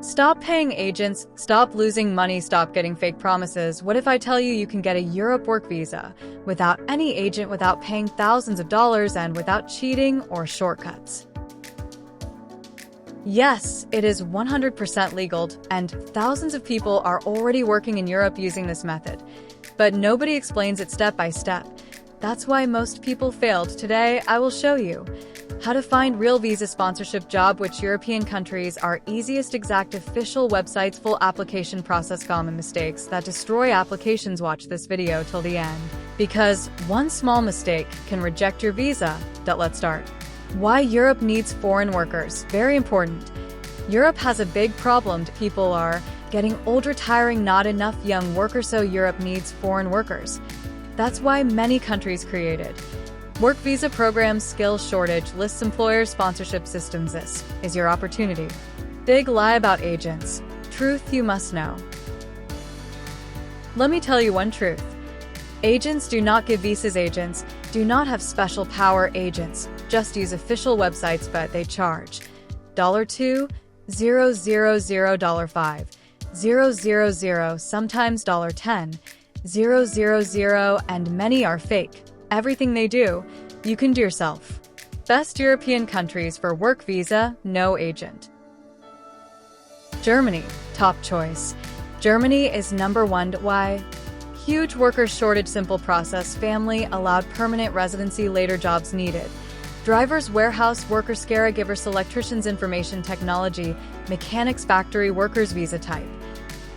Stop paying agents, stop losing money, stop getting fake promises. What if I tell you you can get a Europe work visa without any agent, without paying thousands of dollars, and without cheating or shortcuts? Yes, it is 100% legal, and thousands of people are already working in Europe using this method. But nobody explains it step by step. That's why most people failed. Today, I will show you how to find real visa sponsorship job, which European countries are easiest, exact official websites, full application process, common mistakes that destroy applications. Watch this video till the end, because one small mistake can reject your visa. Let's start. Why Europe needs foreign workers. Very important. Europe has a big problem. People are getting old, retiring, not enough young workers, so Europe needs foreign workers. That's why many countries created work visa programs. Skills shortage lists employer sponsorship systems. This is your opportunity. Big lie about agents. Truth you must know. Let me tell you one truth. Agents do not give visas. Agents do not have special power. Agents just use official websites, but they charge $2,000, $5,000, sometimes $10, 000, and many are fake. Everything they do, you can do yourself. Best European countries for work visa, no agent. Germany, top choice. Germany is number one. Why? Huge worker shortage, simple process, family allowed permanent residency, later jobs needed. Drivers, warehouse workers, caregivers, electricians, information technology, mechanics, factory workers. Visa type: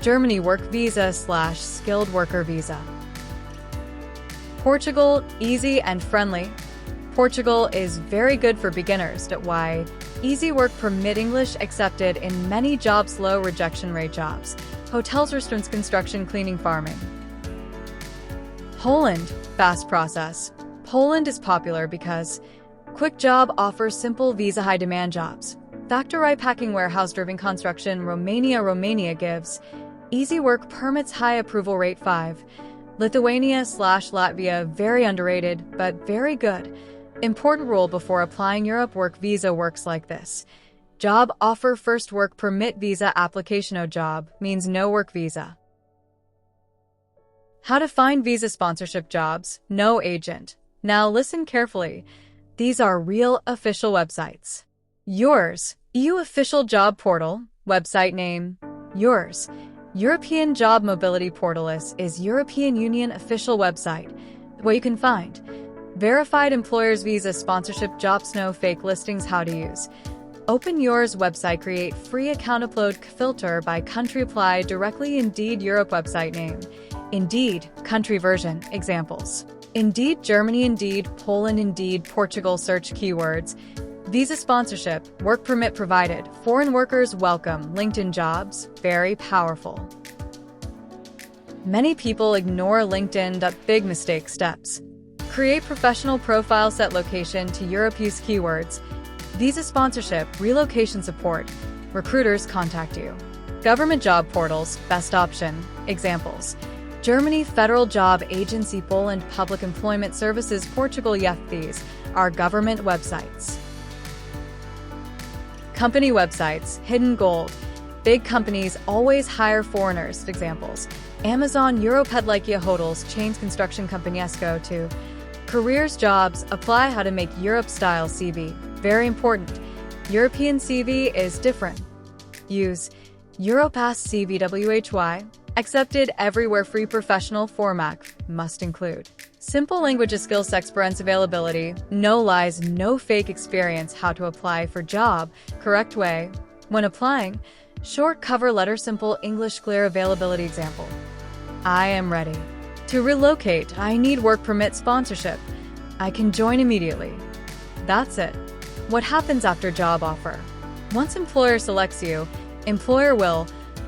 Germany work visa / skilled worker visa. Portugal, easy and friendly. Portugal is very good for beginners. Why? Easy work permit, English accepted in many jobs, low rejection rate jobs, hotels, restaurants, construction, cleaning, farming. Poland, fast process. Poland is popular because quick job offers, simple visa, high demand jobs. Factory, packing, warehouse, driving, construction. Romania gives easy work permits, high approval rate 5. Lithuania / Latvia, very underrated, but very good. Important rule before applying Europe work visa works like this. Job offer first, work permit visa application. No job means no work visa. How to find visa sponsorship jobs, no agent. Now listen carefully. These are real official websites. Yours, EU official job portal, website name, yours. European Job Mobility Portal is European Union official website, where you can find verified employers, visa sponsorship jobs, no fake listings. How to use. Open yours website, create free account, upload, filter by country, apply directly. Indeed Europe website name. Indeed country version, examples. Indeed Germany, Indeed Poland, Indeed Portugal. Search keywords. Visa sponsorship, work permit provided, foreign workers welcome, LinkedIn jobs, very powerful. Many people ignore LinkedIn. Big mistake. Steps. Create professional profile, set location to Europe, use keywords. Visa sponsorship, relocation support, recruiters contact you. Government job portals, best option, examples. Germany Federal Job Agency, Poland Public Employment Services, Portugal. Yes, these are government websites. Company websites, hidden gold. Big companies always hire foreigners. Examples. Amazon, Europed, IKEA, hotels, chains, construction company. Go to careers, jobs, apply. How to make Europe-style CV. Very important. European CV is different. Use Europass CV. WHY. Accepted everywhere. Free professional format. Must include simple language skills, experience, availability, no lies, no fake experience. How to apply for job, correct way. When applying, short cover letter, simple English, clear availability. Example. I am ready to relocate. I need work permit sponsorship. I can join immediately. That's it. What happens after job offer? Once employer selects you, employer will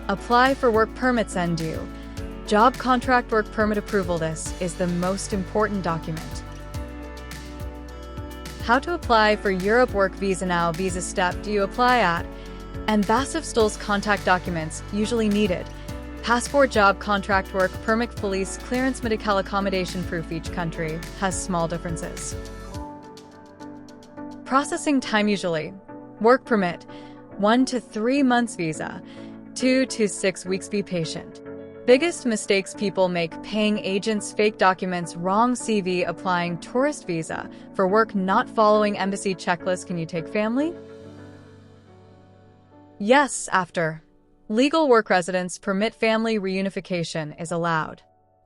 apply for work permit, send you job contract, work permit approval. This is the most important document. How to apply for Europe work visa now. Visa step. Do you apply at Ambassador's contact documents usually needed. Passport, job contract, work permit, police clearance, medical accommodation proof. Each country has small differences. Processing time usually. Work permit. 1 to 3 months visa, 2 to 6 weeks. Be patient. Biggest mistakes people make: paying agents, fake documents, wrong CV, applying tourist visa for work, not following embassy checklist. Can you take family? Yes, after legal work residence permit, family reunification is allowed.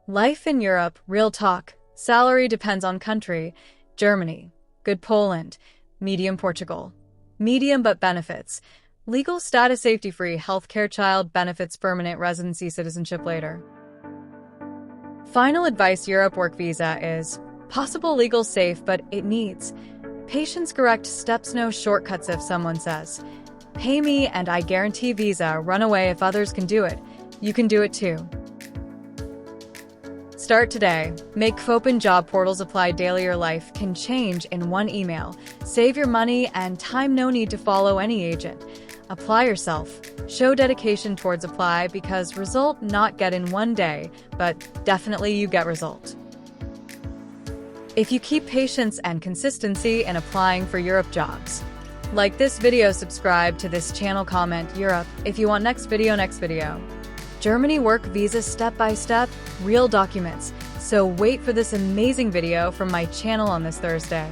Life in Europe, real talk. Salary depends on country. Germany, good. Poland, medium. Portugal, medium but benefits. Legal status: safety-free healthcare, child benefits, permanent residency, citizenship later. Final advice: Europe work visa is possible, legal, safe, but it needs patience. Correct steps, no shortcuts. If someone says, "Pay me and I guarantee visa," run away. If others can do it, you can do it too. Start today. Make open job portals, apply daily. Your life can change in one email. Save your money and time, no need to follow any agent. Apply yourself. Show dedication towards apply, because result not get in one day, but definitely you get result. If you keep patience and consistency in applying for Europe jobs. Like this video, subscribe to this channel, comment Europe if you want next video. Germany work visa step by step, real documents. So wait for this amazing video from my channel on this Thursday.